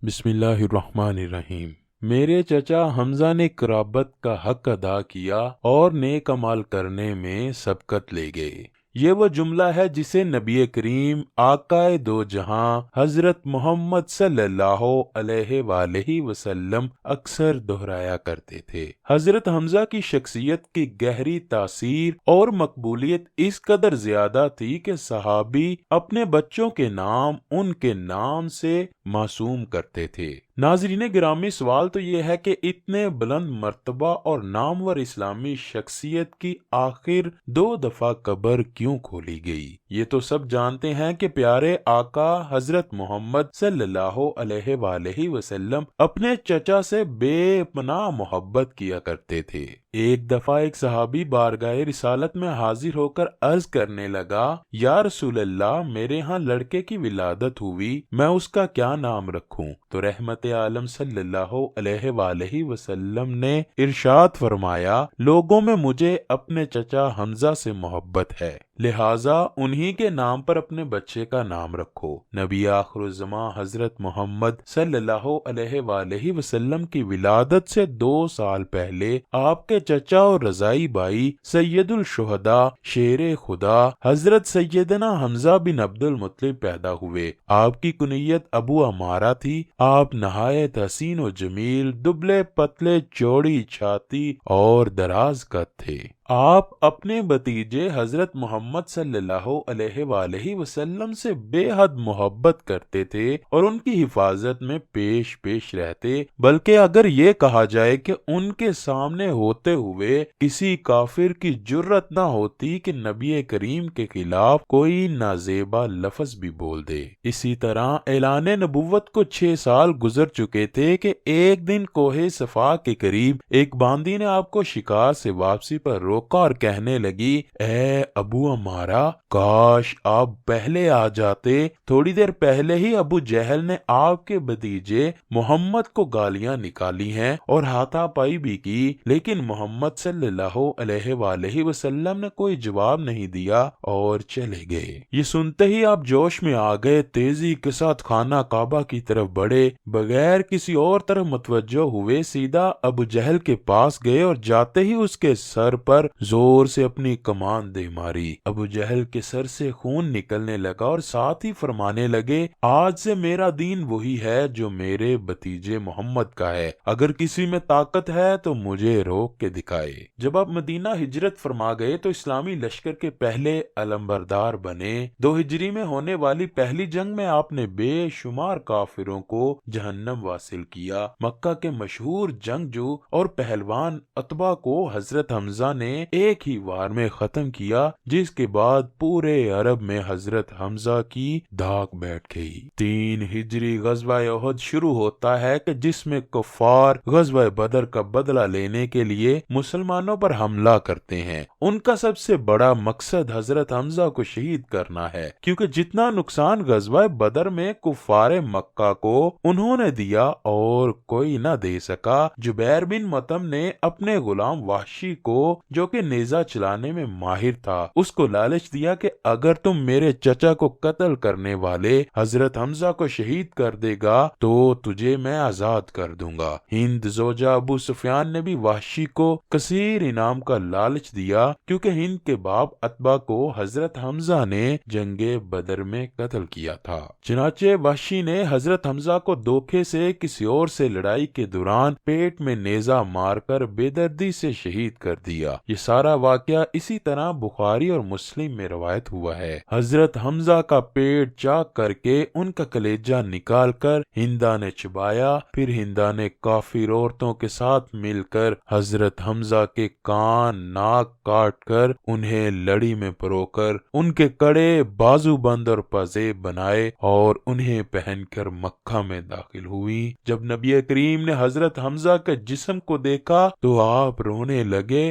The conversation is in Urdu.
بسم اللہ الرحمن الرحیم۔ میرے چچا حمزہ نے قرابت کا حق ادا کیا اور نیک عمل کرنے میں سبقت لے گئے۔ یہ وہ جملہ ہے جسے نبی کریم آقائے دو جہاں حضرت محمد صلی اللہ علیہ وآلہ وسلم اکثر دہرایا کرتے تھے۔ حضرت حمزہ کی شخصیت کی گہری تاثیر اور مقبولیت اس قدر زیادہ تھی کہ صحابی اپنے بچوں کے نام ان کے نام سے معصوم کرتے تھے۔ ناظرین گرامی، سوال تو یہ ہے کہ اتنے بلند مرتبہ اور نامور اسلامی شخصیت کی آخر 2 دفعہ قبر کیوں کھولی گئی؟ یہ تو سب جانتے ہیں کہ پیارے آقا حضرت محمد صلی اللہ علیہ وآلہ وسلم اپنے چچا سے بے پناہ محبت کیا کرتے تھے۔ ایک دفعہ ایک صحابی بارگاہ رسالت میں حاضر ہو کر عرض کرنے لگا، یا رسول اللہ، میرے ہاں لڑکے کی ولادت ہوئی، میں اس کا کیا نام رکھوں؟ تو رحمت عالم صلی اللہ علیہ وآلہ وسلم نے ارشاد فرمایا، لوگوں میں مجھے اپنے چچا حمزہ سے محبت ہے، لہٰذا انہی کے نام پر اپنے بچے کا نام رکھو۔ نبی آخر الزماں حضرت محمد صلی اللہ علیہ وآلہ وسلم کی ولادت سے 2 سال پہلے آپ کے چچا اور رضائی بھائی سید الشہداء شیر خدا حضرت سیدنا حمزہ بن عبد المطلب پیدا ہوئے۔ آپ کی کنیت ابو عمارہ تھی۔ آپ نہایت حسین و جمیل، دبلے پتلے، چوڑی چھاتی اور دراز قد تھے۔ آپ اپنے بھتیجے حضرت محمد صلی اللہ علیہ وآلہ وسلم سے بے حد محبت کرتے تھے اور ان کی حفاظت میں پیش پیش رہتے، بلکہ اگر یہ کہا جائے کہ ان کے سامنے ہوتے ہوئے کسی کافر کی جرت نہ ہوتی کہ نبی کریم کے خلاف کوئی نازیبا لفظ بھی بول دے۔ اسی طرح اعلان نبوت کو 6 سال گزر چکے تھے کہ ایک دن کوہ صفا کے قریب ایک باندی نے آپ کو شکار سے واپسی پر روکا اور کہنے لگی، اے ابو عمارہ، کاش آپ پہلے آ جاتے۔ تھوڑی دیر پہلے ہی ابو جہل نے آپ کے بھتیجے محمد کو گالیاں نکالی ہیں اور ہاتھا پائی بھی کی، لیکن محمد صلی اللہ علیہ وآلہ وسلم نے کوئی جواب نہیں دیا اور چلے گئے۔ یہ سنتے ہی آپ جوش میں آ گئے، تیزی کے ساتھ خانہ کعبہ کی طرف بڑھے، بغیر کسی اور طرف متوجہ ہوئے سیدھا ابو جہل کے پاس گئے اور جاتے ہی اس کے سر پر زور سے اپنی کمان دے ماری۔ ابو جہل کے سر سے خون نکلنے لگا اور ساتھ ہی فرمانے لگے، آج سے میرا دین وہی ہے جو میرے بھتیجے محمد کا ہے، اگر کسی میں طاقت ہے تو مجھے روک کے دکھائے۔ جب آپ مدینہ ہجرت فرما گئے تو اسلامی لشکر کے پہلے علمبردار بنے۔ 2 ہجری میں ہونے والی پہلی جنگ میں آپ نے بے شمار کافروں کو جہنم واصل کیا۔ مکہ کے مشہور جنگجو اور پہلوان عتبہ کو حضرت حمزہ نے ایک ہی وار میں ختم کیا، جس کے بعد پورے عرب میں حضرت حمزہ کی دھاک بیٹھ گئی۔ 3 ہجری غزوہ احد شروع ہوتا ہے کہ جس میں کفار غزوہ بدر کا بدلہ لینے کے لیے مسلمانوں پر حملہ کرتے ہیں۔ ان کا سب سے بڑا مقصد حضرت حمزہ کو شہید کرنا ہے، کیونکہ جتنا نقصان غزوہ بدر میں کفار مکہ کو انہوں نے دیا اور کوئی نہ دے سکا۔ جبیر بن مطعم نے اپنے غلام وحشی کو، جو کہ نیزہ چلانے میں ماہر تھا، اس کو لالچ دیا کہ اگر تم میرے چچا کو قتل کرنے والے حضرت حمزہ کو شہید کر دے گا تو تجھے میں آزاد کر دوں گا۔ ہند زوجہ ابو سفیان نے بھی وحشی کو کثیر انعام کا لالچ دیا، کیونکہ ہند کے باپ عتبہ کو حضرت حمزہ نے جنگ بدر میں قتل کیا تھا۔ چنانچہ وحشی نے حضرت حمزہ کو دھوکے سے کسی اور سے لڑائی کے دوران پیٹ میں نیزہ مار کر بے دردی سے شہید کر دیا۔ یہ سارا واقعہ اسی طرح بخاری اور مسلم میں روایت ہوا ہے۔ حضرت حمزہ کا پیٹ چاک کر کے ان کا کلیجہ نکال کر ہندا نے چبایا، پھر ہندا نے کافر عورتوں کے ساتھ مل کر حضرت حمزہ کے کان ناک کاٹ کر انہیں لڑی میں پرو کر ان کے کڑے بازو بند اور پازیب بنائے اور انہیں پہن کر مکہ میں داخل ہوئی۔ جب نبی کریم نے حضرت حمزہ کے جسم کو دیکھا تو آپ رونے لگے۔